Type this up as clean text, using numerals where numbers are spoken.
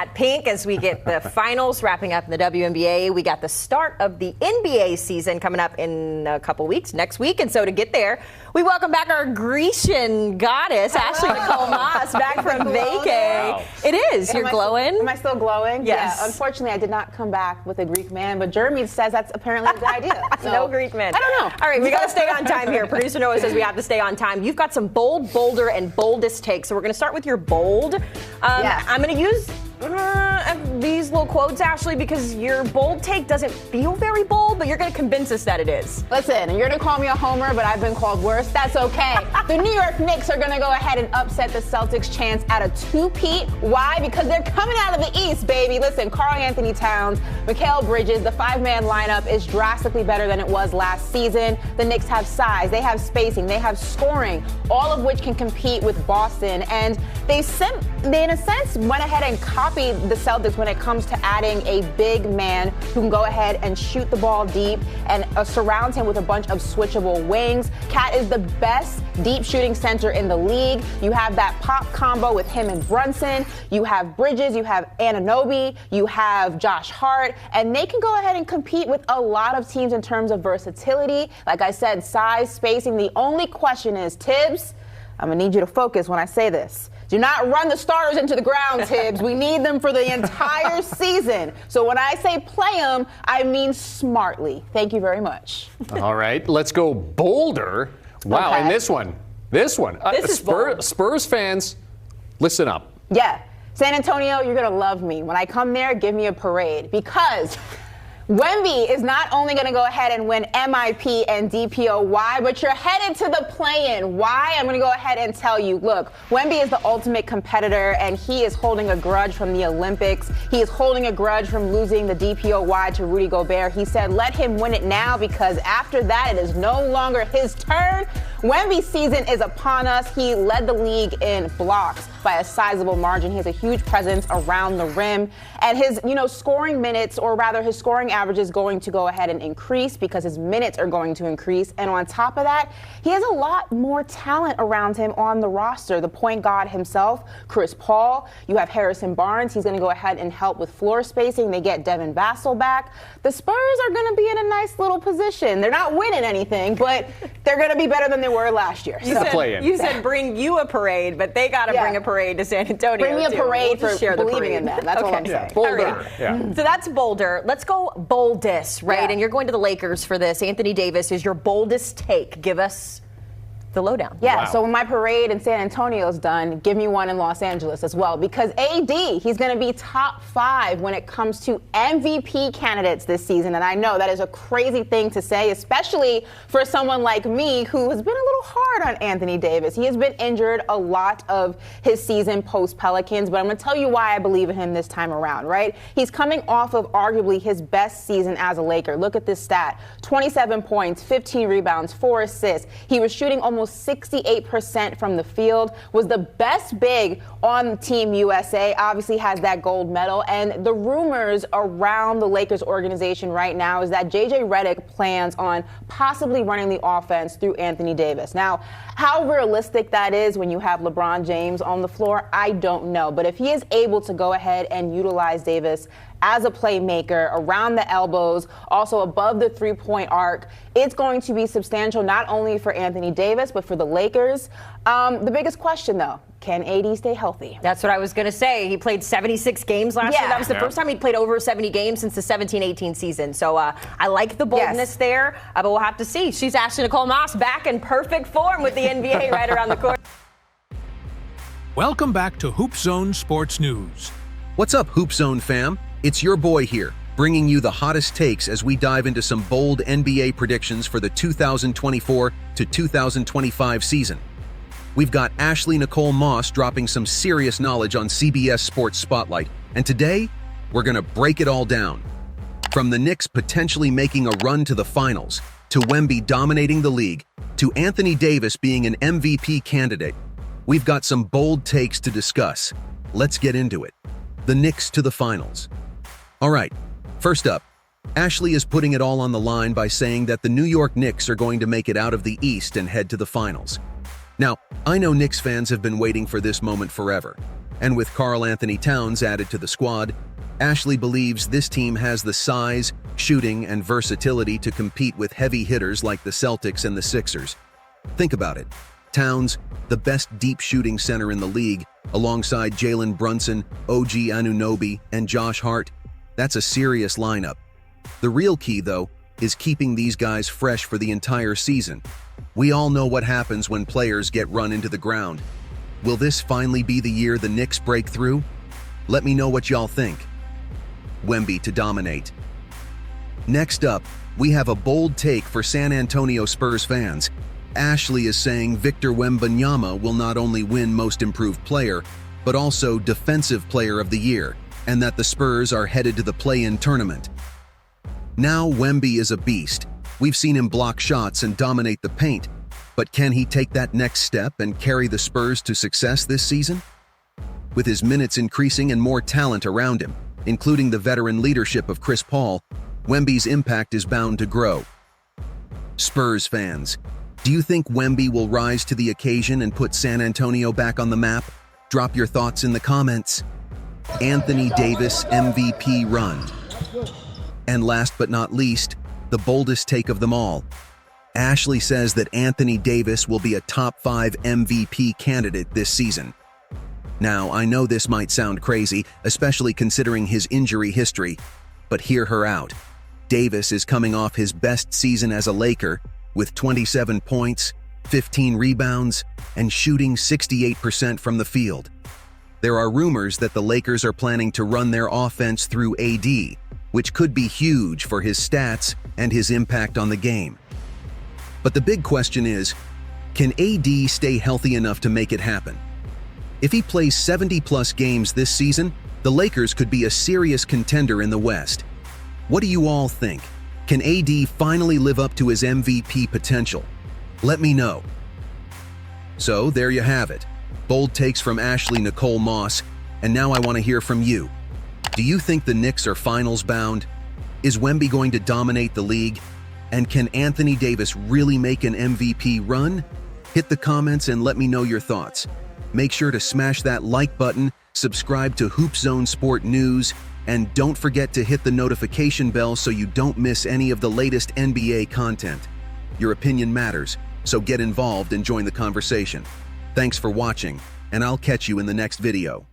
hat pink as we get the finals wrapping up in the WNBA. We got the start of the NBA season coming up in a couple weeks, next week. And so to get there, we welcome back our Grecian goddess, Ashley Nicole Moss, back from vacay. Wow. It is. You're glowing. Am I still glowing? Yes. Yeah, unfortunately, I did not come back with a Greek man, but Jeremy says that's apparently a good idea. So, no Greek man. I don't know. All right, we got to stay on time here. Producer Noah says we have to stay on time. You've got some bold, bolder, and boldest takes. So we're going to start with your bold. Yes. I'm going to use these little quotes, Ashley, because your bold take doesn't feel very bold, but you're going to convince us that it is. Listen, you're going to call me a homer, but I've been called worse. That's okay. The New York Knicks are going to go ahead and upset the Celtics' chance at a two-peat. Why? Because they're coming out of the East, baby. Listen, Karl-Anthony Towns, Mikal Bridges, the five-man lineup is drastically better than it was last season. The Knicks have size, they have spacing, they have scoring, all of which can compete with Boston. And they in a sense, went ahead and copied the Celtics when it comes to adding a big man who can go ahead and shoot the ball deep and surrounds him with a bunch of switchable wings. Cat is the best deep shooting center in the league. You have that pop combo with him and Brunson. You have Bridges, you have Anunoby, you have Josh Hart, and they can go ahead and compete with a lot of teams in terms of versatility. Like I said, size, spacing. The only question is, Tibbs, I'm going to need you to focus when I say this. Do not run the starters into the ground, Tibbs. We need them for the entire season. So when I say play them, I mean smartly. Thank you very much. All right, let's go bolder. Wow, Okay. and this one. This is bold. Spurs fans, listen up. Yeah. San Antonio, you're going to love me. When I come there, give me a parade. Because Wemby is not only going to go ahead and win MIP and DPOY, but you're headed to the play-in. Why? I'm going to go ahead and tell you. Look, Wemby is the ultimate competitor, and he is holding a grudge from the Olympics. He is holding a grudge from losing the DPOY to Rudy Gobert. He said, let him win it now, because after that, it is no longer his turn. Wemby's season is upon us. He led the league in blocks by a sizable margin. He has a huge presence around the rim. And his, scoring minutes, or rather his scoring average, is going to go ahead and increase because his minutes are going to increase. And on top of that, he has a lot more talent around him on the roster. The point guard himself, Chris Paul. You have Harrison Barnes. He's going to go ahead and help with floor spacing. They get Devin Vassell back. The Spurs are going to be in a nice little position. They're not winning anything, but they're going to be better than they were last year. You said bring you a parade, but they got to bring a parade to San Antonio. Bring me a parade for believing in them. That's all I'm saying. Bolder. Yeah. So that's bolder. Let's go boldest, right? Yeah. And you're going to the Lakers for this. Anthony Davis is your boldest take. Give us the lowdown. Yeah, Wow. So when my parade in San Antonio is done, give me one in Los Angeles as well. Because AD, he's going to be top 5 when it comes to MVP candidates this season. And I know that is a crazy thing to say, especially for someone like me who has been a little hard on Anthony Davis. He has been injured a lot of his season post-Pelicans, but I'm going to tell you why I believe in him this time around, right? He's coming off of arguably his best season as a Laker. Look at this stat. 27 points, 15 rebounds, 4 assists. He was shooting almost 68% from the field, was the best big on Team USA, obviously has that gold medal. And the rumors around the Lakers organization right now is that JJ Redick plans on possibly running the offense through Anthony Davis. Now, how realistic that is when you have LeBron James on the floor, I don't know. But if he is able to go ahead and utilize Davis as a playmaker around the elbows, also above the three-point arc, it's going to be substantial not only for Anthony Davis, but for the Lakers. The biggest question, though, can AD stay healthy? That's what I was going to say. He played 76 games last year. That was the first time he'd played over 70 games since the 17-18 season. So I like the boldness there, but we'll have to see. She's Ashley Nicole Moss, back in perfect form with the NBA right around the corner. Welcome back to Hoopzone Sports News. What's up, Hoopzone fam? It's your boy here, bringing you the hottest takes as we dive into some bold NBA predictions for the 2024 to 2025 season. We've got Ashley Nicole Moss dropping some serious knowledge on CBS Sports Spotlight, and today, we're gonna break it all down. From the Knicks potentially making a run to the finals, to Wemby dominating the league, to Anthony Davis being an MVP candidate, we've got some bold takes to discuss. Let's get into it. The Knicks to the finals. All right, first up, Ashley is putting it all on the line by saying that the New York Knicks are going to make it out of the East and head to the finals. Now, I know Knicks fans have been waiting for this moment forever. And with Karl-Anthony Towns added to the squad, Ashley believes this team has the size, shooting, and versatility to compete with heavy hitters like the Celtics and the Sixers. Think about it. Towns, the best deep shooting center in the league, alongside Jalen Brunson, OG Anunoby, and Josh Hart. That's a serious lineup. The real key, though, is keeping these guys fresh for the entire season. We all know what happens when players get run into the ground. Will this finally be the year the Knicks break through? Let me know what y'all think. Wemby to dominate. Next up, we have a bold take for San Antonio Spurs fans. Ashley is saying Victor Wembanyama will not only win Most Improved Player, but also Defensive Player of the Year, and that the Spurs are headed to the play-in tournament. Now Wemby is a beast. We've seen him block shots and dominate the paint, but can he take that next step and carry the Spurs to success this season? With his minutes increasing and more talent around him, including the veteran leadership of Chris Paul, Wemby's impact is bound to grow. Spurs fans, do you think Wemby will rise to the occasion and put San Antonio back on the map? Drop your thoughts in the comments. Anthony Davis MVP run. And last but not least, the boldest take of them all. Ashley says that Anthony Davis will be a top 5 MVP candidate this season. Now, I know this might sound crazy, especially considering his injury history, but hear her out. Davis is coming off his best season as a Laker, with 27 points, 15 rebounds, and shooting 68% from the field. There are rumors that the Lakers are planning to run their offense through AD, which could be huge for his stats and his impact on the game. But the big question is, can AD stay healthy enough to make it happen? If he plays 70-plus games this season, the Lakers could be a serious contender in the West. What do you all think? Can AD finally live up to his MVP potential? Let me know. So there you have it. Bold takes from Ashley Nicole Moss, and now I want to hear from you. Do you think the Knicks are finals bound? Is Wemby going to dominate the league? And can Anthony Davis really make an MVP run? Hit the comments and let me know your thoughts. Make sure to smash that like button, subscribe to HoopZone Sport News, and don't forget to hit the notification bell so you don't miss any of the latest NBA content. Your opinion matters, so get involved and join the conversation. Thanks for watching, and I'll catch you in the next video.